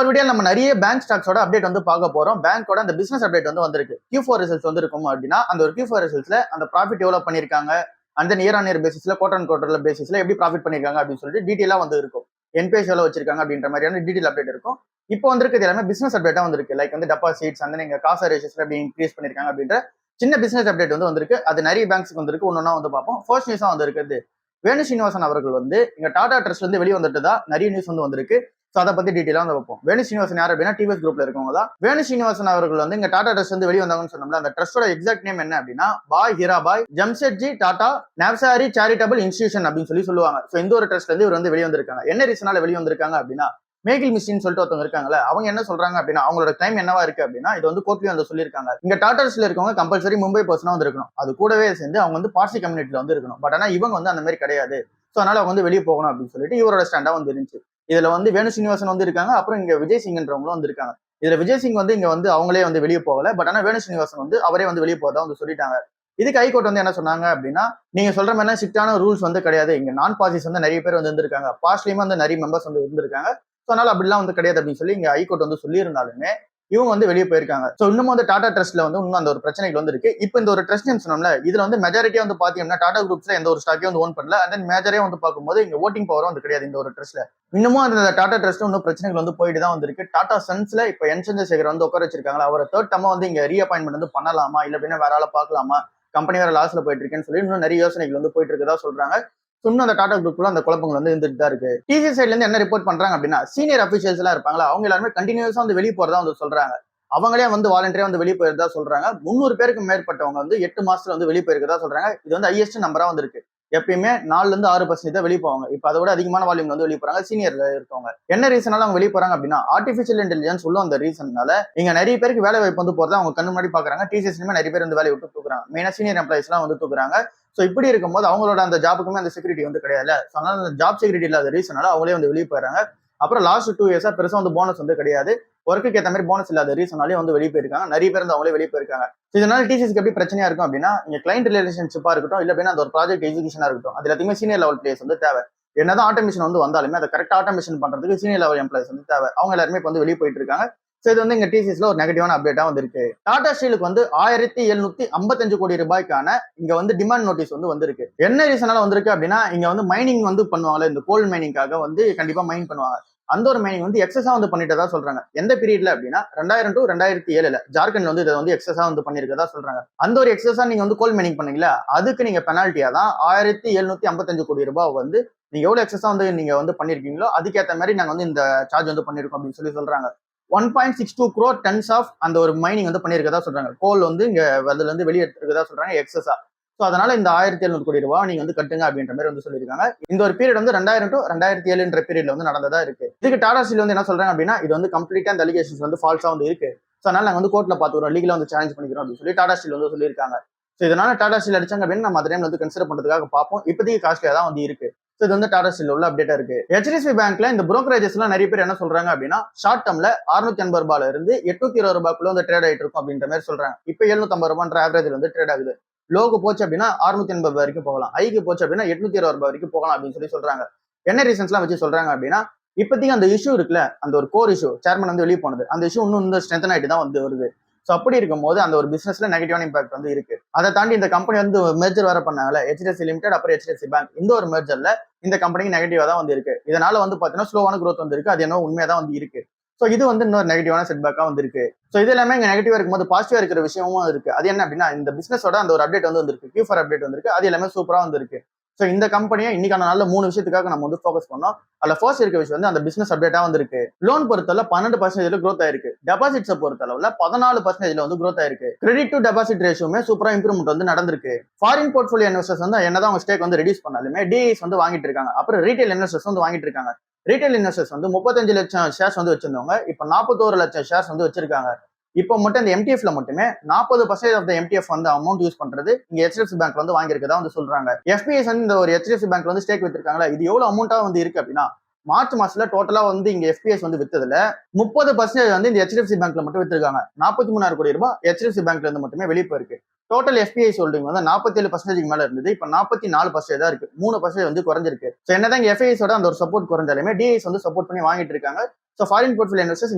ஒரு வீடியோ நம்ம நிறைய பேங்க் ஸ்டாக்ஸோட அப்டேட் வந்து பார்க்க போறோம். பேங்கோட அந்த பிசினஸ் அப்டேட் வந்து வந்திருக்கு. Q4 ரிசல்ட்ஸ் வந்து இருக்கும் அப்படின்னா அந்த ஒரு Q4 ரிசல்ட்ஸ்ல அந்த ப்ராஃபிட் எவ்வளவு பண்ணிருக்காங்க, அந்த இயர் ஆன் இயர் பேசிஸ்ல குவார்டர் அண்ட் குவார்டர்ல பேசிஸ்ல எப்படி ப்ராஃபிட் பண்ணிருக்காங்க அப்படின்னு சொல்லிட்டு டீடைலா வந்து இருக்கும். என்பிஎஸ் எவ்வளவு வச்சிருக்காங்க அப்படின்ற மாதிரியான டீடைல் அப்டேட் இருக்கும். இப்போ வந்திருக்கிறது எல்லாமே பிசினஸ் அப்டேட்டா வந்திருக்கு. லைக் வந்து டெபாசிட்ஸ் அந்த நீங்க காசு ரேஷியோஸ்ல எப்படி இன்க்ரீஸ் பண்ணிருக்காங்க அப்படின்ற சின்ன பிசினஸ் அப்டேட் வந்து வந்திருக்கு. அது நிறைய பேங்க்ஸ்க்கு வந்திருக்கு. ஒன்னொன்னா வந்து பார்ப்போம். ஃபர்ஸ்ட் நியூஸா வந்து இருக்குது வேணு சீனிவாசன் அவர்கள் வந்து இங்க டாடா ட்ரஸ்ட்ல இருந்து வெளியே வந்துட்டு தான் நிறைய நியூஸ் வந்து வந்திருக்கு. ஸோ அதை பத்தி டீட்டெயிலாக வந்து வைப்போம். வேணு சீனிவாசன் யார் அப்படின்னா டிவிஎஸ் குரூப்ல இருக்கவங்க தான். வேணு சீனிவாசன் அவர்கள் வந்து இங்க டாடா ட்ரஸ்ட் வந்து வெளியே வந்தாங்கன்னு சொன்னோம்ல, அந்த ட்ரஸ்டோட எக்ஸாக்ட் நேம் என்ன அப்படின்னா பாய் ஹீராபாய் ஜம்ஷெட்ஜி டாடா நவ்சாரி சேரிட்டபிள் இன்ஸ்டிடியூஷன் அப்படின்னு சொல்லுவாங்க. ஸோ இந்த ஒரு ட்ரஸ்ட்ல இருந்து இவர் வந்து வெளியே வந்திருக்காங்க. என்ன ரீசனால வெளியே வந்திருக்காங்க அப்படின்னா மேகில் மிஷின் சொல்லிட்டு ஒருத்தவங்க இருக்காங்களா, அவங்க என்ன சொல்றாங்க அப்படின்னா அவங்களோட கிளைம் என்னவா இருக்கு அப்படின்னா இது வந்து கோர்ட்லயும் வந்து சொல்லியிருக்காங்க. இங்க டாடாஸ்ல இருக்கவங்க கம்பல்சரி மும்பை பர்சனா வந்து இருக்கணும். அது கூடவே சேர்ந்து அவங்க வந்து பார்சி கம்யூனிட்டில வந்து இருக்கணும். பட் ஆனா இவங்க வந்து அந்த மாதிரி கிடையாது. ஸோ அதனால அவங்க வந்து வெளியே போகணும் அப்படின்னு சொல்லிட்டு இவரோட ஸ்டாண்டா வந்து இருந்துச்சு. இதுல வந்து வேணு சீனிவாசன் வந்து இருக்காங்க. அப்புறம் இங்க விஜய் சிங்ன்றவங்களும் வந்து இருக்காங்க. இதுல விஜய் சிங் வந்து இங்க வந்து அவங்களே வந்து வெளியே போகல. பட் ஆனா வேணு சீனிவாசன் வந்து அவரே வந்து வெளியே போறதா வந்து சொல்லிட்டாங்க. இதுக்கு ஹைகோர்ட் வந்து என்ன சொன்னாங்க அப்படின்னா நீங்க சொல்ற மாதிரி ஸ்ட்ரிக்டான ரூல்ஸ் வந்து கிடையாது. இங்க நான் பார்ட்டிஸ் வந்து நிறைய பேர் வந்து இருந்திருக்காங்க. பாஸ்ட்லயுமே வந்து நிறைய மெம்பர்ஸ் வந்து இருந்திருக்காங்க. ஸோ அதனால அப்படிலாம் வந்து கிடையாது அப்படின்னு சொல்லி இங்க ஹைகோர்ட் வந்து சொல்லியிருந்தாலுமே இவங்க வந்து வெளியே போயிருக்காங்க. ஸோ இன்னும் வந்து டாடா ட்ரஸ்ட்ல வந்து இன்னும் அந்த ஒரு பிரச்சனைகள் வந்து இருக்கு. இப்போ இந்த ஒரு ட்ரஸ்ட் சொன்னோம்ல, இதுல வந்து மெஜாரிட்டியா வந்து பாத்தீங்கன்னா டாடா குரூப்ஸ்ல எந்த ஒரு ஸ்டாக்கையும் வந்து ஓன் பண்ணல. அண்ட் தென் மேஜரே வந்து பார்க்கும்போது இங்க ஓட்டிங் பவரும் வந்து கிடையாது இந்த ஒரு ட்ரஸ்ட்ல. இன்னமும் அந்த டாடா ட்ரஸ்ட் இன்னும் பிரச்சனைகள் வந்து போயிட்டு தான் வந்திருக்கு. டாடா சன்ஸ்ல இப்போ என் சந்திரசேகர் வந்து உட்கார வச்சிருக்காங்களா, அவரை தேர்ட் டம்மா வந்து இங்க ரீஅப்பாயின்மெண்ட் வந்து பண்ணலாமா, இல்ல அப்படின்னா வேற ஆளை பார்க்கலாமா, கம்பெனி வேற லாஸ்ல போயிட்டு இருக்கேன்னு சொல்லி இன்னும் நிறைய யோசனைகள் வந்து போயிட்டு இருக்கதா சொல்றாங்க. இன்னும் அந்த டாடா குரூப்ல அந்த குழப்பங்கள் வந்து இருந்துட்டு தான் இருக்கு. டிசி சைட்ல இருந்து என்ன ரிப்போர்ட் பண்றாங்க அப்படின்னா சீனியர் அபிஷியல்ஸ் எல்லாம் இருப்பாங்களா, அவங்க எல்லாருமே கண்டினியூஸா வந்து வெளியே போறதா வந்து சொல்றாங்க. அவங்களே வந்து வாலண்டியரா வந்து வெளியே போயிருந்தா சொல்றாங்க. 300 பேருக்கு மேற்பட்டவங்க வந்து 8 மாசத்துல வந்து வெளியே போயிருக்கதா சொல்றாங்க. இது வந்து ஹையஸ்ட் நம்பரா வந்து இருக்கு. எப்பயுமே 4 இருந்து 6% தான் வெளியே போவாங்க. இப்ப அதை விட அதிகமான வால்யூம் வந்து வெளியே போறாங்க சீனியர்ல இருக்கவங்க. என்ன ரீசனால அவங்க வெளியே போறாங்க அப்படின்னா ஆர்டிபிஷியல் இன்டெலிஜென்ஸ் உள்ள அந்த ரீசன்னால இங்க நிறைய பேருக்கு வேலை வாய்ப்பு வந்து போறதா அவங்க கண்ணு முன்னாடி பாக்குறாங்க. டிசிஎஸ்லயுமே நிறைய பேர் வந்து வேலையை விட்டு தூக்குறாங்க. மெயினா சீனியர் எம்ப்ளாயிஸ் எல்லாம் வந்து தூக்குறாங்க. ஸோ இப்படி இருக்கும்போது அவங்களோட அந்த ஜாபுக்குமே அந்த செக்யூரிட்டி வந்து கிடையாது. ஸோ அதனால அந்த ஜாப் செக்யூரிட்டி இல்லாத ரீசனால அவங்களே வந்து வெளியே போயிறாங்க. அப்புறம் லாஸ்ட் 2 இயர்ஸா பெருசா வந்து போனஸ் வந்து கிடையாது. ஒர்க்குக்கு ஏற்ற மாதிரி போனஸ் இல்லாத ரீசனாலே வந்து வெளியே போயிருக்காங்க. நிறைய பேர் வந்து அவங்களே வெளியே போயிருக்காங்க. இதனால டிசிஎஸ்க்கு எப்படி பிரச்சனையா இருக்கும் அப்படின்னா இங்க கிளைண்ட் ரிலேஷன்ஷிப்பா இருக்கட்டும், இல்ல அப்படின்னா அந்த ஒரு ப்ராஜெக்ட் எக்ஸிகியூஷனா இருக்கட்டும், அது எல்லாத்தையுமே சீனியர் லெவல் பிளேயர்ஸ் வந்து தேவை. என்னதான் ஆட்டோமேஷன் வந்து வந்தாலுமே அதை கரெக்டா ஆட்டோமேஷன் பண்றதுக்கு சீனியர் லெவல் எம்ப்ளாயிஸ் வந்து தேவை. அவங்க எல்லாருமே இப்போ வந்து வெளியே போயிட்டு இருக்காங்க. ஸோ இது வந்து இங்க டிசிஎஸ்ல ஒரு நெகட்டிவான அப்டேட்டா வந்து இருக்கு. டாடா ஸ்டீலுக்கு வந்து 1755 கோடி ரூபாய்க்கான இங்க வந்து டிமாண்ட் நோட்டீஸ் வந்து வந்திருக்கு. என்ன ரீசனால வந்திருக்கு அப்படின்னா இங்க வந்து மைனிங் வந்து பண்ணுவாங்கல்ல, இந்த கோல் மைனிங்காக வந்து கண்டிப்பா மைன் பண்ணுவாங்க. அந்த ஒரு மைனிங் வந்து எக்ஸஸா வந்து பண்ணிட்டதா சொல்றாங்க. எந்த பீரியட்ல அப்படின்னா 2000 to 2007 ஜார்க்கண்ட்ல வந்து இதை வந்து எக்ஸஸா வந்து பண்ணிருக்கதா சொல்றாங்க. அந்த ஒரு எக்ஸஸா நீங்க வந்து கோல் மைனிங் பண்ணீங்களா, அதுக்கு நீங்க பெனால்ட்டியா தான் 1755 கோடி ரூபாய் வந்து நீங்க எவ்வளவு எக்ஸஸா வந்து நீங்க வந்து பண்ணிருக்கீங்களோ அதுக்கேற்ற மாதிரி நாங்க வந்து இந்த சார்ஜ் வந்து பண்ணிருக்கோம் அப்படின்னு சொல்றாங்க. 1.62 crore tons ஆஃப் அந்த ஒரு மைனிங் வந்து பண்ணிருக்கதா சொல்றாங்க. கோல் வந்து இங்க அதுல இருந்து வெளியேற்றிருக்கதா சொல்றாங்க எக்ஸஸா. ஸோ அதனால இந்த 1700 கோடி ரூபாய் நீங்க வந்து கட்டுங்க அப்படின்ற மாதிரி வந்து சொல்லியிருக்காங்க. இந்த ஒரு பீரியட் வந்து 2000 to 2007 பீரியட்ல வந்து நடந்ததா இருக்கு. இதுக்கு டாடா ஸ்டீல் வந்து என்ன சொல்றாங்க அப்படின்னா இது வந்து கம்ப்ளீட்டா இந்த அலிகேஷன்ஸ் வந்து ஃபால்ஸா வந்து இருக்கு. ஸோ அதனால நாங்க வந்து கோர்ட்ல பாத்துக்கிறோம், லீகலா வந்து சேலஞ்ச் பண்ணிக்கிறோம் அப்படின்னு சொல்லி டாடா ஸ்டீல் வந்து சொல்லியிருக்காங்க. ஸோ இதனால டாடா ஸ்டீல் அடிச்சாங்க அப்படின்னு நம்ம அதே வந்து கன்சிடர் பண்றதுக்காக பார்ப்போம். இப்போதைக்கு காஸ்ட்லியா தான் வந்து இருக்கு. ஸோ இது வந்து டாடா ஸ்டீல் உள்ள அப்டேட்டா இருக்கு. HDFC பேங்க்ல இந்த புரோக்கரேஜஸ் எல்லாம் நிறைய பேர் என்ன சொல்றாங்க அப்படின்னா ஷார்ட் டர்ம்ல 680 ரூபாயில இருந்து 820 ரூபாய்க்குள்ள வந்து ட்ரேட் ஆயிட்டு இருக்கும் அப்படின்ற மாதிரி சொல்றாங்க. இப்போ 750 ரூபான்ற ஆவரேஜ்ல வந்து ட்ரேட் ஆகுது. லோக்கு போச்சு அப்படின்னா 680 ரூபாய் வரைக்கும் போகலாம், ஐக்கு போச்சு அப்படின்னா 820 ரூபாய் வரைக்கும் போகலாம் அப்படின்னு சொல்லி சொல்றாங்க. என்ன ரீசன்ஸ் எல்லாம் வச்சு சொல்றாங்க அப்படின்னா இப்போதைக்கு அந்த இஷ்யூ இருக்குல்ல, அந்த ஒரு கோர் இஷ்யூ சேர்மன் வந்து வெளியே போனது, அந்த இஷ்யூ இன்னும் இந்த ஸ்ட்ரென்தன் ஆயிட்டு தான் வந்து வருது. ஸோ அப்படி இருக்கும்போது அந்த ஒரு பிசினஸ்ல நெகட்டிவான இம்பாக்ட் வந்து இருக்கு. அதை தாண்டி இந்த கம்பெனி வந்து மெர்ஜர் வேற பண்ணாங்கல்ல, HDFC லிமிடெட் அப்புறம் HDFC பேங்க், இந்த ஒரு மெர்ஜர்ல இந்த கம்பெனிக்கு நெகட்டிவா தான் வந்து இருக்கு. இதனால வந்து பாத்தீங்கன்னா ஸ்லோவான growth வந்து இருக்கு. அது என்ன உண்மையா தான் வந்து இருக்கு. ஸோ இது வந்து இன்னொரு நெகட்டிவான செட்பேக்கா வந்து இருக்கு. ஸோ இது எல்லாமே இங்க நெகட்டிவா இருக்கும்போது பாசிட்டிவா இருக்கிற விஷயமும் இருக்கு. அது என்ன அப்படின்னா இந்த பிசினஸோட அந்த ஒரு அப்டேட் வந்து வந்திருக்கு. Q4 அப்டேட் வந்திருக்கு. அது எல்லாமே சூப்பரா வந்து இருக்கு. ஸோ இந்த கம்பெனியை இன்னைக்கான நாள்ல 3 விஷயத்துக்காக நம்ம வந்து ஃபோக்கஸ் பண்ணோம். அதுல ஃபர்ஸ்ட் இருக்க விஷயம் வந்து அந்த பிசினஸ் அப்டேட்டா வந்து இருக்கு. லோன் பொறுத்தவரை 12% growth ஆயிருக்கு. டெபாசிட்ஸை பொறுத்தளவுல 14% வந்து growth ஆயிருக்கு. கிரெடிட் டு டெபாசிட் ரேஷியோமே சூப்பரா இம்ப்ரூவ்மெண்ட் வந்து நடந்திருக்கு. ஃபாரின் போர்ட்ஃபோலியோ இன்வெஸ்டர்ஸ் வந்து என்னதான் அவங்க ஸ்டேக் வந்து ரெடியூஸ் பண்ணாலுமே டிஐஸ் வந்து வாங்கிட்டு இருக்காங்க. அப்புறம் ரீட்டைல் இன்வெஸ்டர்ஸ் வந்து வாங்கிட்டு இருக்காங்க. ரீட்டைல் இன்வெஸ்டர்ஸ் வந்து 35 லட்சம் ஷேர்ஸ் வந்து வச்சிருந்தவங்க இப்போ 41 லட்சம் ஷேர்ஸ் வந்து வச்சிருக்காங்க. இப்போ மட்டும் இந்த MTFல மட்டுமே 40% ஆஃப் த MTF வந்து அமௌண்ட் யூஸ் பண்றது இங்க HDFC பேங்க்ல வந்து வாங்கியிருக்கதா வந்து சொல்றாங்க. FPIs வந்து இந்த ஒரு HDFC பேங்க்ல வந்து ஸ்டேக் வித்திருக்காங்களா, இது எவ்வளவு அமௌண்டா வந்து இருக்கு அப்படின்னா மார்ச் மாசத்துல டோட்டலா வந்து இங்க FPIs வந்து வித்ததுல 30% வந்து இந்த HDFC பேங்க்ல மட்டும் வித்திருக்காங்க. 43,000 கோடி ரூபாய் HDFC பேங்க்ல இருந்து மட்டுமே வெளியே போயிருக்கு. டோட்டல் எஃபிஐஸ் ஹோல்டிங் வந்து 47% மேல இருந்தது. இப்ப 44% தான் இருக்கு. 3% வந்து குறைஞ்சிருக்கு. சோ என்னதான் இங்க எஃப்ஐஎஸோட அந்த ஒரு சப்போர்ட் குறைஞ்சாலுமே டிஐஸ் வந்து சப்போர்ட் பண்ணி வாங்கிட்டு இருக்காங்க. சோ ஃபாரின் போர்ட்ஃபோலியோ இன்வெஸ்டர்ஸ்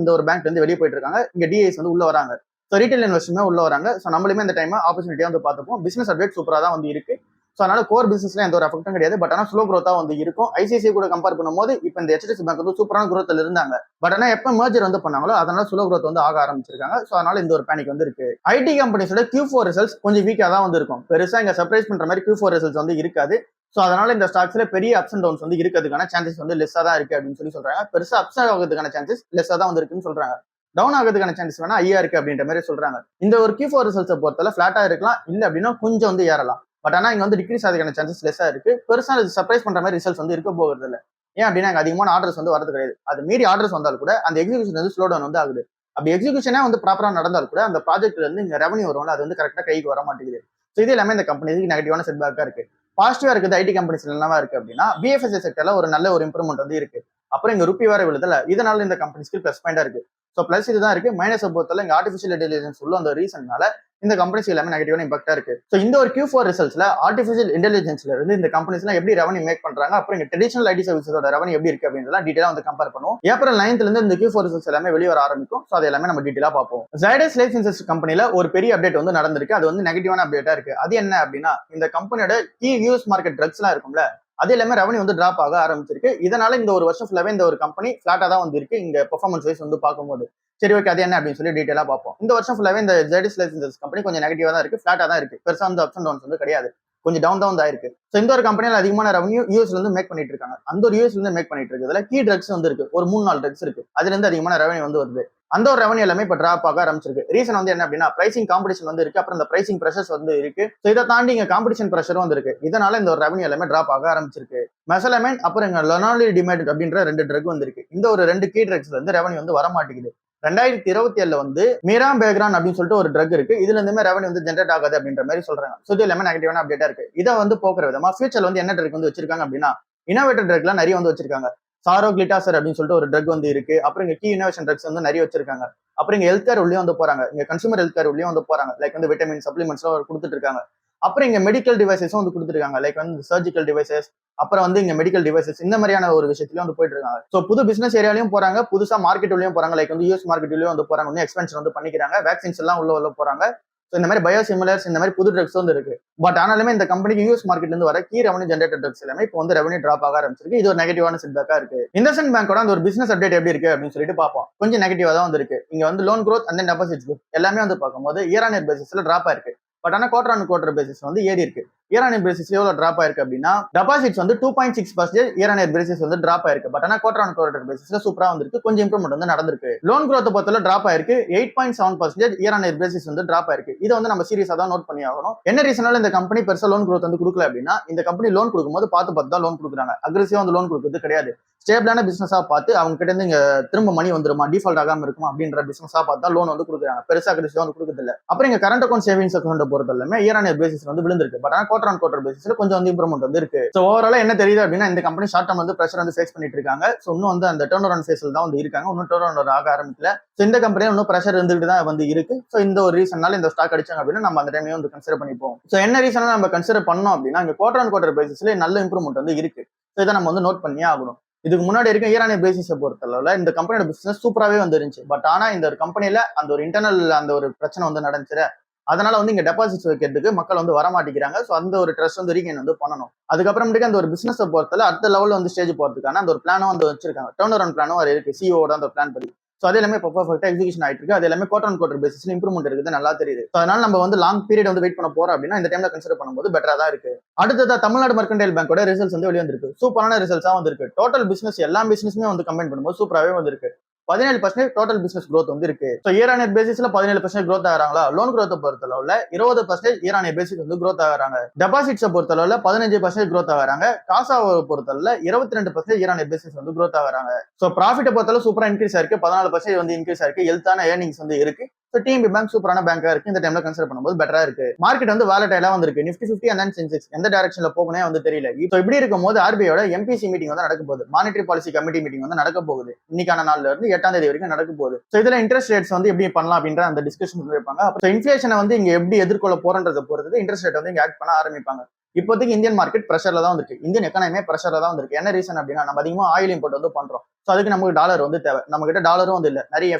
இந்த ஒரு பேங்க் வந்து வெளியே போயிட்டு இருக்காங்க. இங்க டிஐஸ் வந்து உள்ள வராங்க. சோ ரீட்டைல் இன்வெஸ்டர்மே உள்ள வராங்க. சோ நம்மளுமே இந்த டைம் ஆப்பர்ச்சுனிட்டியா வந்து பார்த்துப்போம். பிசினஸ் அப்டேட் சூப்பரா தான் வந்து இருக்கு. சோ அதனால கோர் பிசினஸ்ல எந்த ஒரு அஃபெக்டும் கிடையாது. பட் ஆனா ஸ்லோ growth வந்து இருக்கும். ஐசிஐசிஐ கூட கம்பேர் பண்ணும்போது இப்ப இந்த HDFC பேங்க் வந்து சூப்பரான growthல இருந்தாங்க. பட் ஆனா எப்ப merger வந்து பண்ணாங்களோ அதனால ஸ்லோ growth வந்து ஆக ஆரம்பிச்சிருக்காங்க. சோ அதனால இந்த ஒரு பேனிக் வந்து இருக்கு. ஐடி கம்பெனிஸோட Q4 ரிசல்ட்ஸ் கொஞ்சம் வீக்கா தான் வந்து இருக்கும். பெருசா இங்க சர்ப்ரைஸ் பண்ற மாதிரி Q4 ரிசல்ட்ஸ் வந்து இருக்காது. சோ அதனால இந்த ஸ்டாக்ஸ்ல பெரிய அப்ஸ் அண்ட் டவுன்ஸ் வந்து இருக்கிறதுக்கான சான்சஸ் வந்து லெஸ்ஸா தான் இருக்கு அப்படின்னு சொல்றாங்க. பெருசா அப்ஸ் ஆகிறதுக்கான சான்சஸ் லெஸ்ஸா தான் வந்து இருக்குன்னு சொல்றாங்க. டவுன் ஆகிறதுக்கான சான்சஸ் வேணா ஐயா இருக்கு அப்படின்ற மாதிரி சொல்றாங்க. இந்த ஒரு Q4 ரிசல்ட்ஸ் பொறுத்தவரை ஃபிளாட்டா இருக்கலாம், இல்ல அப்படின்னா கொஞ்சம் வந்து ஏறலாம். பட் ஆனா இங்க வந்து டிக்ரீஸ் ஆகிறதுக்கான சான்சஸ் லெஸ்ஸா இருக்கு. பெருசா சர்ப்ரைஸ் பண்ற மாதிரி ரிசல்ட்ஸ் வந்து இருக்க போகிறது இல்ல. ஏன் அப்படின்னா அங்க அதிகமான ஆர்டர்ஸ் வந்து வரது கிடையாது. அது மீறி ஆர்டர்ஸ் வந்தாலும் கூட அந்த எக்ஸிகியூஷன் வந்து ஸ்லோ டவுன் வந்து ஆகுது. அப்படி எக்ஸிகியூஷனே வந்து ப்ராப்பரா நடந்தாலும் கூட அந்த ப்ராஜெக்ட்ல இருந்து இங்க ரெவன்யூ வரும்ல, அது வந்து கரெக்டா கைக்கு வர மாட்டேங்குது. ஸோ இது எல்லாமே இந்த கம்பெனிக்கு நெகட்டிவான செட்பேக்கா இருக்கு. பாசிட்டிவா இருக்குது ஐடி கம்பெனிஸ் என்னவா இருக்கு அப்படின்னா பிஎஃப்எஸ்ஐ செக்டர்ல ஒரு நல்ல ஒரு இம்ப்ரூவ்மெண்ட் வந்து இருக்கு. அப்புறம் இங்க ருப்பி வேற விழுதுல, இதனால இந்த கம்பெனிஸ்க்கு பிளஸ் பாயிண்டா இருக்கு. ஸோ பிளஸ் இதுதான் இருக்கு. மைனஸ் பொறுத்தவரை இங்க ஆர்டிஃபிஷியல் இன்டெலிஜென்ஸ் உள்ள அந்த ரீசன்னால இந்த கம்பெனிஸ் எல்லாமே நெகட்டிவான இம்பாக்டா இருக்கு. ஸோ இந்த ஒரு Q4 ரிசல்ட்ஸ்ல ஆர்டிஃபிஷியல் இன்டெலிஜென்ஸ்ல இருந்து இந்த கம்பெனிஸ் எல்லாம் எப்படி ரெவன்யூ மேக் பண்றாங்க, அப்புறம் இங்க ட்ரெடிஷனல் ஐடி சர்வீஸோட ரெவன்யூ எப்படி இருக்கு அப்படின்றத டீடைலா வந்து கம்பேர் பண்ணுவோம். ஏப்ரல் 9th இருந்து இந்த Q4 ரிசல்ட்ஸ் எல்லாமே வெளியே வர ஆரம்பிக்கும். ஸோ அது எல்லாமே நம்ம டீடைலா பார்ப்போம். ஜைடஸ் லைஃப் இன்சூரன்ஸ் கம்பெனில ஒரு பெரிய அப்டேட் வந்து நடந்திருக்கு. அது வந்து நெகட்டிவான அப்டேட்டா இருக்கு. அது என்ன அப்படின்னா இந்த கம்பெனியோட கீ யூஎஸ் மார்க்கெட் ட்ரக்ஸ் எல்லாம் இருக்கும்ல, அது எல்லாமே ரெவன்யூ வந்து டிராப் ஆக ஆரம்பிச்சிருக்கு. இதனால இந்த ஒரு வருஷம் ஃபுல்லாவே இந்த ஒரு கம்பெனி ஃபிளாட்டா தான் வந்து இருக்கு. இங்க பெர்ஃபார்மன்ஸ் வைஸ் வந்து பார்க்கும்போது சரி ஓகே அது என்ன அப்படின்னு சொல்லி டீடைலா பார்ப்போம். இந்த வருஷம் ஃபுல்லாவே இந்த ஜெடிஸ் லைஃப் இன்சூரன்ஸ் கம்பெனி கொஞ்சம் நெகட்டிவா தான் இருக்கு, ஃபிளாட்டா தான் இருக்கு. பெருசா வந்து அப்ஸ் அண்ட் டவுன்ஸ் வந்து கிடையாது. கொஞ்சம் டவுன் தான் வந்து ஆயிருக்கு. ஸோ இந்த ஒரு கம்பெனியில அதிகமான ரெவன்யூ யூஎஸ்ல இருந்து மேக் பண்ணிட்டு இருக்காங்க. அந்த ஒரு யூஎஸ்ல இருந்து மேக் பண்ணிட்டு இருக்கிறதுல கீ ட்ரக்ஸ் வந்து இருக்கு. ஒரு 3-4 ட்ரக்ஸ் இருக்கு. அதுல இருந்து அதிகமான ரெவன்யூ வந்து வருது. அந்த ஒரு ரெவன்யூ எல்லாமே இப்ப டிராப் ஆக ஆரம்பிச்சிருக்கு. ரீசன் வந்து என்ன அப்படின்னா பிரைசிங் காம்படிஷன் வந்து இருக்கு. அப்புறம் இந்த பிரைசிங் ப்ரெஷர்ஸ் வந்து இருக்கு. ஸோ இதை தாண்டி இங்க காம்படிஷன் ப்ரெஷரும் வந்து இருக்கு. இதனால இந்த ஒரு ரெவன்யூ எல்லாமே டிராப் ஆக ஆரம்பிச்சிருக்கு. மெசலமைன் அப்புறம் இங்க லொனாலிடிமேட் அப்படின்ற 2 ட்ரக் வந்து இருக்கு. இந்த ஒரு 2 கீ ட்ரக்ஸ்ல இருந்து ரெவன்யூ வந்து வர மாட்டேங்குது. 2027 வந்து மீராம் பேக்ரான் அப்படின்னு சொல்லிட்டு ஒரு ட்ரக் இருக்கு. இதுல இருந்துமே ரெவன்யூ வந்து ஜென்ரேட் ஆகாது அப்படின்ற மாதிரி சொல்றாங்க. ஸோ இது எல்லாமே நெகட்டிவான அப்டேட்டா இருக்கு. இதை வந்து போக்குற விதமா ஃபியூச்சர்ல வந்து என்ன ட்ரக் வந்து வச்சிருக்காங்க அப்படின்னா இனோவேட்டர் ட்ரக்லாம் நிறைய வந்து வச்சிருக்காங்க. சாரோக்ளிட்டாசர் அப்படின்னு சொல்லிட்டு ஒரு ட்ரக் வந்து இருக்கு. அப்புறம் இங்க கீ இனோவேஷன் ட்ரக்ஸ் வந்து நிறைய வச்சிருக்காங்க. அப்புறம் இங்க ஹெல்த் கேர் உள்ளே வந்து போறாங்க. இங்க கன்சூமர் ஹெல்த் கேர் உள்ளே வந்து போறாங்க. லைக் வந்து விட்டமின் சப்ளிமெண்ட்ஸ் கொடுத்துட்டு இருக்காங்க. அப்புறம் இங்க மெடிக்கல் டிவைசஸும் வந்து கொடுத்துருக்காங்க. லைக் வந்து சர்ஜிக்கல் டிவைசஸ், அப்புறம் வந்து இங்க மெடிக்கல் டிவைசஸ் இந்த மாதிரியான ஒரு விஷயத்துலயும் வந்து போயிட்டு இருக்காங்க. ஸோ புது பிசினஸ் ஏரியாலையும் போறாங்க, புதுசா மார்க்கெட் உள்ளேயும் போறாங்க. லைக் வந்து யூஎஸ் மார்க்கெட் உள்ளேயும் வந்து போறாங்க. வந்து எக்ஸ்பென்ஷன் வந்து பண்ணிக்கிறாங்க. வேக்சின்ஸ் எல்லாம் உள்ள போறாங்க. ஸோ இந்த மாதிரி பயோசிமிலர்ஸ் இந்த மாதிரி புது ட்ரக்ஸ் வந்து இருக்கு. பட் ஆனாலுமே இந்த கம்பெனிக்கு யூஎஸ் மார்க்கெட்ல இருந்து வர கீ ரெவன்யூ ஜென்ரேட்டட் ட்ரக்ஸ் எல்லாமே இப்போ வந்து ரெவன்யூ டிராப் ஆக ஆரம்பிச்சிருக்கு. இது ஒரு நெகட்டிவான செட்பேக்கா இருக்கு. இண்டஸ்இண்ட் பேங்கோட அந்த ஒரு பிசினஸ் அப்டேட் எப்படி இருக்கு அப்படின்னு சொல்லிட்டு பார்ப்போம். கொஞ்சம் நெகட்டிவா தான் வந்து இருக்கு. இங்க வந்து loan growth and then deposits growth எல்லாமே வந்து பார்க்கும்போது இயர் ஆன் இயர் பேசிஸ்ல டிராப் ஆயிருக்கு. பட் ஆனா குவார்டர் ஆன் குவார்டர் பேசிஸ் வந்து ஏறி இருக்கு. இயர் ஆன் இயர் பேசிஸ் எவ்வளவு டிராப் ஆயிருக்கு அப்படின்னா டெபாசிட்ஸ் வந்து 2.6% இயர் ஆன் இயர் பேசிஸ் வந்து டிராப் ஆயிருக்கு. பட் ஆனா குவார்டர் ஆன் குவார்டர் பேசிஸ்ல சூப்பரா வந்திருக்கு. கொஞ்சம் இம்ப்ரூவ்மெண்ட் வந்து நடந்திருக்கு. லோன் growth பொறுத்தவரை டிராப் ஆயிருக்கு. 8.7% இயர் ஆன் இயர் பேசிஸ் வந்து டிராப் ஆயிருக்கு. இதை வந்து நம்ம சீரியஸா தான் நோட் பண்ணி ஆகணும். என்ன ரீசனால இந்த கம்பெனி பெருசா லோன் growth வந்து கொடுக்கல அப்படின்னா இந்த கம்பெனி லோன் கொடுக்கும்போது பார்த்து தான் லோன் கொடுக்குறாங்க. அக்ரெசிவா வந்து லோன் கொடுக்குறது கிடையாது. ஸ்டேபிளான பிசினஸா பார்த்து அவங்க கிட்ட இருந்து இங்க திரும்ப மணி வந்துருமா, டிஃபால்ட் ஆகாம இருக்குமா அப்படின்ற பிசினஸா பார்த்தா லோன் வந்து கொடுக்குறாங்க. பெருசா அக்ரெசிவா வந்து கொடுக்குறது இல்ல. அப்புறம் இங்க கரண்ட் அக்கௌண்ட் சேவிங்ஸ் அக்கௌண்ட் பொறுத்த எல்லாமே இயர் ஆன் இயர் பேசிஸ் வந்து விழுந்திருக்கு. பட் ஆனா குவார்டர் ஆன் குவார்டர் பேசிஸ்ல கொஞ்சம் வந்து இம்ப்ரூவ்மெண்ட் வந்து இருக்கு. ஸோ ஓவராலா என்ன தெரியுது அப்படின்னா இந்த கம்பெனி ஷார்ட் டர்ம் வந்து பிரஷர் வந்து ஃபேஸ் பண்ணிட்டு இருக்காங்க. ஸோ இன்னும் வந்து அந்த டர்ன் அரவுண்ட் ஃபேஸ்ல தான் வந்து இருக்காங்க. இன்னும் டர்ன் அரவுண்ட் ஆக ஆரம்பிக்கல. ஸோ இந்த கம்பெனியும் இன்னும் பிரஷர் இருந்துட்டு தான் வந்து இருக்கு. ஸோ இந்த ஒரு ரீசனால இந்த ஸ்டாக் அடிச்சாங்க அப்படின்னா நம்ம அந்த டைம்லயும் வந்து கன்சிடர் பண்ணிப்போம். ஸோ என்ன ரீசனா நம்ம கன்சிடர் பண்ணோம் அப்படின்னா இங்க குவார்டர் ஆன் குவார்டர் பேசிஸ்ல நல்ல இம்ப்ரூவ்மெண்ட் வந்து இருக்கு. ஸோ இதை நம்ம வந்து நோட் பண்ணியே ஆகணும். இதுக்கு முன்னாடி இருக்க இயர் ஆன் இயர் பேசிஸை பொறுத்தளவுல இந்த கம்பெனியோட பிசினஸ் சூப்பராகவே வந்து இருந்துச்சு. பட் ஆனா இந்த ஒரு கம்பெனில அந்த ஒரு இன்டர்னல் அந்த ஒரு பிரச்சனை வந்து நடந்துச்சு. அதனால வந்து இங்க டெபாசிட்ஸ் வைக்கிறதுக்கு மக்கள் வந்து வர மாட்டேங்கிறாங்க. ஸோ அந்த ஒரு ட்ரஸ்ட் வந்து ரீகெயின் வந்து பண்ணணும். அதுக்கப்புறமேட்டுக்கு அந்த ஒரு பிசினஸ் பொறுத்தல அடுத்த லெவலில் வந்து ஸ்டேஜ் போறதுக்கான அந்த ஒரு பிளானும் வந்து வச்சிருக்காங்க. டர்ன் அரவுண்ட் பிளானும் இருக்கு. சிஓட அந்த பிளான் படி. ஸோ அது எல்லாமே இப்போ பர்ஃபெக்டா எக்ஸிகூஷன் ஆயிட்டு இருக்கு. அது எல்லாமே குவார்டர் ஆன் குவார்டர் பேசிஸ்ல இம்ப்ரூவ்மெண்ட் இருக்குது நல்லா தெரியுது. ஸோ அதனால நம்ம வந்து லாங் பீரியட் வந்து வெயிட் பண்ண போறோம் அப்படின்னா இந்த டைம்ல கன்சிடர் பண்ணும்போது பெட்டரா தான் இருக்கு. அடுத்ததா தமிழ்நாடு மெர்கன்டைல் பேங்கோட ரிசல்ட்ஸ் வந்து வெளியே வந்திருக்கு. சூப்பரான ரிசல்ட்ஸா வந்து இருக்கு. டோட்டல் பிசினஸ் எல்லா பிசினஸுமே வந்து கம்பைன் பண்ணும்போது சூப்பராகவே வந்து இருக்கு. 17% டோட்டல் பிசினஸ் growth வந்து இருக்கு. ஸோ இயர் ஆன் இயர் பேசிஸ்ல 17% growth ஆகிறாங்களா. லோன் growth பொறுத்தளவுல 20% இயர் ஆன் இயர் பேசிஸ் வந்து growth ஆகிறாங்க. டெபாசிட்ஸை பொறுத்தளவுல 15% growth ஆகிறாங்க. காசாவை பொறுத்தளவுல 22% இயர் ஆன் இயர் பேசிஸ் வந்து growth ஆகிறாங்க. ஸோ ப்ராஃபிட்டை பொறுத்தளவு சூப்பரா இன்க்ரீஸ் ஆயிருக்கு. 14% வந்து இன்க்ரீஸ் ஆயிருக்கு. ஹெல்த்தான ஏர்னிங்ஸ் வந்து இருக்கு. ஸோ டிஎம்பி பேங்க் சூப்பரான பேங்கா இருக்கு, இந்த டைம்ல கன்சிடர் பண்ணும்போது பெட்டரா இருக்கு. மார்க்கெட் வந்து வாலடைலா வந்திருக்கு, நிஃப்டி 50 அண்ட் சென்செக்ஸ் எந்த டைரக்ஷன்ல போகணும்னே வந்து தெரியல. இப்போ இப்படி இருக்கும்போது ஆர்பிஐயோட எம்பிசி மீட்டிங் வந்து நடக்க போகுது, மானிட்டரி பாலிசி கமிட்டி மீட்டிங் வந்து நடக்க போகுது. இன்னைக்கான நாள்ல இருந்து 8ஆம் தேதி வரைக்கும் நடக்க போகுது. ஸோ இதுல இன்ட்ரெஸ்ட் ரேட்ஸ் வந்து எப்படி பண்ணலாம் அப்படின்ற அந்த டிஸ்கஷன் வைப்பாங்க. அப்போ இன்ஃபிளேஷனை வந்து இங்க எப்படி எதிர்கொள்ள போறன்றதை பொறுத்து இன்ட்ரெஸ்ட் ரேட் வந்து இங்க ஆக்ட் பண்ண ஆரம்பிப்பாங்க. இப்போதைக்கு இந்தியன் மார்க்கெட் பிரஷர்ல தான் இருக்கு, இந்தியன் எக்கானமே பிரஷர்ல தான் இருக்கு. என்ன ரீசன் அப்படின்னா நம்ம அதிகமா ஆயில் இம்போர்ட் வந்து பண்றோம். ஸோ அதுக்கு நமக்கு டாலர் வந்து தேவை. நம்ம கிட்ட டாலரும் வந்து இல்ல, நிறைய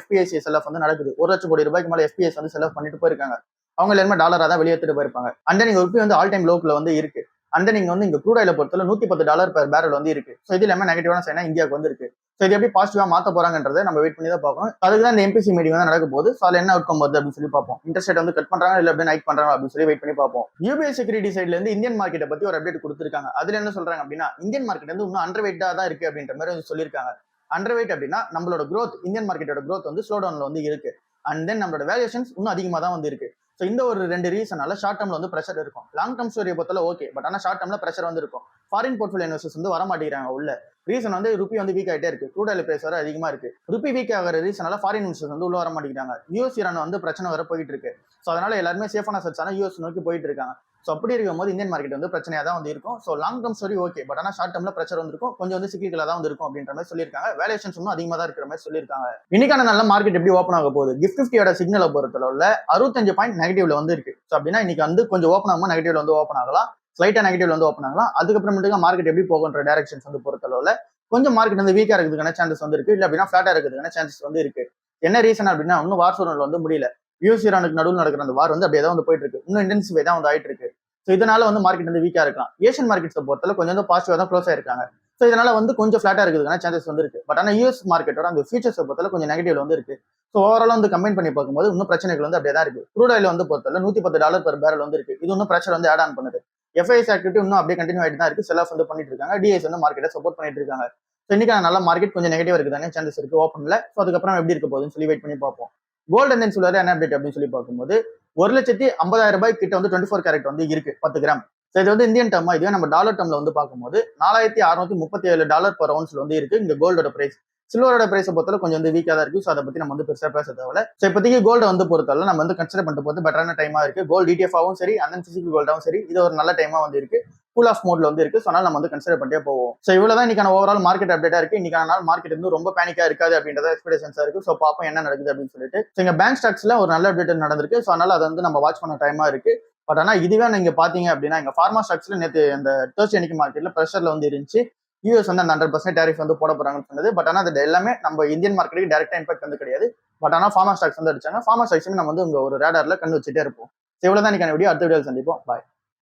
எஃபிஐசி செல்ஃப் வந்து நடக்குது. 1 லட்சம் கோடி ரூபாய்க்கு மேல எஃபிஐஸ் வந்து செல்ஃப் பண்ணிட்டு போயிருக்காங்க. அவங்க எல்லாமே டாலரா தான் வெளியேற்றிட்டு போயிருப்பாங்க. அண்ட் தென் ருபி வந்து ஆல் டைம் லோக்குல வந்து இருக்கு. அண்ட் நீங்க வந்து இங்க க்ரூட் ஆயில பொறுத்தல $110 பெர் பேரல் வந்து இருக்கு. ஸோ இது எல்லாமே நெகட்டிவான சைனா இந்தியாவுக்கு வந்து இருக்கு. ஸோ இது எப்படி பாசிட்டிவா மாத்த போறாங்கன்றதை நம்ம வெயிட் பண்ணி தான் பார்க்கணும். அதுக்கு தான் இந்த எம்பிசி மீட்டிங் வந்து நடக்க போது. ஸோ அதுல என்ன அவுட்கம் வருது அப்படின்னு சொல்லி பார்ப்போம். இன்ட்ரெஸ்ட் ரேட் வந்து கட் பண்றாங்க இல்ல அப்படின்னு ஹைக் பண்றாங்க அப்படின்னு சொல்லி வெயிட் பண்ணி பார்ப்போம். யூபிஐ செக்யூரிட்டி சைட்ல இருந்து இந்தியன் மார்க்கெட்டை பத்தி ஒரு அப்டேட் கொடுத்திருக்காங்க. அதுல என்ன சொல்றாங்க அப்படின்னா இந்தியன் மார்க்கெட் வந்து இன்னும் அண்டர் வெயிட்டா தான் இருக்கு அப்படின்ற மாதிரி வந்து சொல்லியிருக்காங்க. அண்டர் வெயிட் அப்படின்னா நம்மளோட growth, இந்தியன் மார்க்கெட்டோட growth வந்து ஸ்லோ டவுன்ல வந்து இருக்கு. அண்ட் தென் நம்மளோட வேல்யூஷன்ஸ் இன்னும் அதிகமா தான் வந்து இருக்கு. ஸோ இந்த ஒரு 2 ரீசனால ஷார்ட் டர்ம்ல வந்து பிரஷர் இருக்கும். லாங் டர்ம் ஸ்டோரியை பொறுத்தல ஓகே, பட் ஆனால் ஷார்ட் டர்ம்ல பிரஷர் வந்து இருக்கும். ஃபாரின் போர்ட்ஃபோலியோ இன்வெஸ்டர்ஸ் வந்து வர மாட்டேங்கிறாங்க உள்ள. ரீசன் வந்து ருபி வந்து வீக் ஆகிட்டே இருக்கு, க்ரூட் ஆயில் பிரைஸ் வர அதிகமா இருக்கு. ருபி வீக் ஆகிற ரீசனால ஃபாரின் இன்வெஸ்டர்ஸ் வந்து உள்ள வர மாட்டேங்கிறாங்க. யூஎஸ் ஈரான் வந்து பிரச்சனை வர போயிட்டு இருக்கு. ஸோ அதனால எல்லாருமே சேஃபான சர்ச்சான யூஎஸ் நோக்கி போயிட்டு இருக்காங்க. ஸோ அப்படி இருக்கும்போது இந்தியன் மார்க்கெட் வந்து பிரச்சனையா தான் வந்து இருக்கும். So long term story okay, but ஆனால் ஷார்ட் டர்ம்ல பிரச்சனை வந்துருக்கும், கொஞ்சம் வந்து சிக்கிக்கலா தான் வந்து இருக்கும் அப்படின்ற மாதிரி சொல்லியிருக்காங்க. வேல்யூஷன்ஸ் இன்னும் அதிகமாக தான் இருக்கிற மாதிரி சொல்லியிருக்காங்க. இன்னைக்கான நல்ல மார்க்கெட் எப்படி ஓப்பன் ஆக போகுது, கிஃப்ட் 50யோட சிக்னலை பொறுத்தளவுல 65 பாயிண்ட் நெகட்டிவ்ல வந்து இருக்கு. ஸோ அப்படின்னா இன்னைக்கு வந்து கொஞ்சம் ஓப்பன் ஆகும், நெகட்டிவ்ல வந்து ஓப்பன் ஆகலாம், ஸ்லைட்டா நெகட்டிவ்ல வந்து ஓப்பன் ஆகலாம். அதுக்கப்புறமேட்டுக்கு மார்க்கெட் எப்படி போகுன்ற டைரக்ஷன்ஸ் வந்து பொறுத்தளவுல கொஞ்சம் மார்க்கெட் வந்து வீக்கா இருக்கிறதுக்கான சான்சஸ் வந்து இருக்கு, இல்ல அப்படின்னா ஃபிளாட்டா இருக்கிறதுக்கான சான்சஸ் வந்து இருக்கு. என்ன ரீசன் அப்படின்னா இன்னும் வார் சூழல் வந்து முடியல. யூஎஸ் ஈரானுக்கு நடுவில் நடக்கிற அந்த வார் வந்து அப்படியே தான் வந்து போயிட்டு இருக்கு, இன்னும் இன்டென்சிஃபை தான் வந்து ஆயிட்டு இருக்கு. ஸோ இதனால வந்து மார்க்கெட் வந்து வீக்கா இருக்கலாம். ஏஷியன் மார்க்கெட்ஸை பொறுத்தல கொஞ்சம் வந்து பாசிட்டிவா தான் க்ளோஸ் ஆயிருக்காங்க. ஸோ இதனால வந்து கொஞ்சம் ஃபிளாட்டா இருக்கிறதுக்கான சான்சஸ் வந்து இருக்கு. பட் ஆனால் யூஎஸ் மார்க்கெட்டோட அந்த ஃபியூச்சர்ஸை பொறுத்தல கொஞ்சம் நெகட்டிவ்ல வந்து இருக்கு. ஸோ ஓவரால் வந்து கம்பைன் பண்ணி பார்க்கும்போது இன்னும் பிரச்சனைகள் வந்து அப்படியே தான் இருக்கு. க்ரூட் ஆயில் வந்து பொறுத்தல $110 பெர் பேரல் வந்து இருக்கு. இது இன்னும் பிரச்சனை வந்து ஆட் ஆன் பண்ணுது. எஃப்ஐஎஸ் ஆக்டிவிட்டி இன்னும் அப்படியே கண்டினியூ ஆயிட்டு தான் இருக்கு. செல் ஆஃப் வந்து பண்ணிட்டு இருக்காங்க. டிஎஸ் வந்து மார்க்கெட்டை சப்போர்ட் பண்ணிட்டு இருக்காங்க. ஸோ இன்னைக்கான நல்ல மார்க்கெட் கொஞ்சம் நெகட்டிவ் இருக்குதானே சான்சஸ் இருக்கு ஓப்பன்ல. ஸோ அதுக்கப்புறம் எப்படி இருக்க போகுதுன்னு சொல்லி வெயிட் பண்ணி பார்ப்போம். கோல்டு அண்ட் சில்வர் என்ன அப்டேட் அப்படின்னு சொல்லி பார்க்கும்போது $1,50,000 கிட்ட வந்து 24 கேரட் வந்து இருக்கு 10 கிராம். ஸோ இது வந்து இந்தியன் டர்மா, இதுவே நம்ம டாலர் டர்ம்ல வந்து பார்க்கும்போது $4,637 per ounce வந்து இருக்கு இந்த கோல்டோட பிரைஸ். சில்வரோட பிரைஸை பொறுத்தவரை கொஞ்சம் வந்து வீக்காக தான் இருக்கு. ஸோ அதை பத்தி நம்ம வந்து பெருசாக பேச தேவையில்ல. ஸோ இப்போதைக்கு கோல்டை வந்து பொறுத்தவரை நம்ம வந்து கன்சிடர் பண்ணிட்டு போது பெட்டரான டைமா இருக்கு. கோல்டு டிடிஎஃபாவும் சரி, அந்த பிசிக்கல் கோல்டாவும் சரி, இது ஒரு நல்ல டைமா வந்து இருக்கு. கூல் ஆஃப் மோட்ல வந்து இருக்கு. ஸோ அதனால நம்ம வந்து கன்சிடர் பண்ணிட்டே போவோம். ஸோ இவ்வளவுதான் இன்னைக்கான ஓவரால் மார்க்கெட் அப்டேட்டா இருக்கு. இன்னைக்கான நாள் மார்க்கெட் வந்து ரொம்ப பேனிக்கா இருக்காது அப்படின்றத எக்ஸ்பெக்டேஷன்ஸா இருக்கு. ஸோ பார்ப்போம் என்ன நடக்குது அப்படின்னு சொல்லிட்டு. ஸோ இங்க பேங்க் ஸ்டாக்ஸ்ல ஒரு நல்ல அப்டேட் நடந்திருக்கு. ஸோ அதனால அதை வந்து நம்ம வாட்ச் பண்ண டைமா இருக்கு. பட் ஆனால் இதுவே நீங்க பாத்தீங்க அப்படின்னா இங்க ஃபார்மா ஸ்டாக்ஸ்ல நேற்று அந்த தேர்ஸ்டே அன்னைக்கு மார்க்கெட்ல ப்ரெஷர்ல வந்து இருந்துச்சு. யூஎஸ் வந்து அந்த 100% டேரிஃப் வந்து போட போறாங்கன்னு சொன்னது. பட் ஆனால் அது எல்லாமே நம்ம இந்தியன் மார்க்கெட்டுக்கு டைரக்டா இம்பாக்ட் வந்து கிடையாது. பட் ஆனால் ஃபார்மா ஸ்டாக்ஸ் வந்து அடிச்சாங்க. ஃபார்மா ஸ்டாக்ஸ் நம்ம வந்து உங்க ஒரு ரேடார்ல கண்டு வச்சுட்டே இருப்போம். இவ்வளவுதான் இன்னைக்கான வீடியோ. அடுத்த வீடியோ சந்திப்போம். பாய்.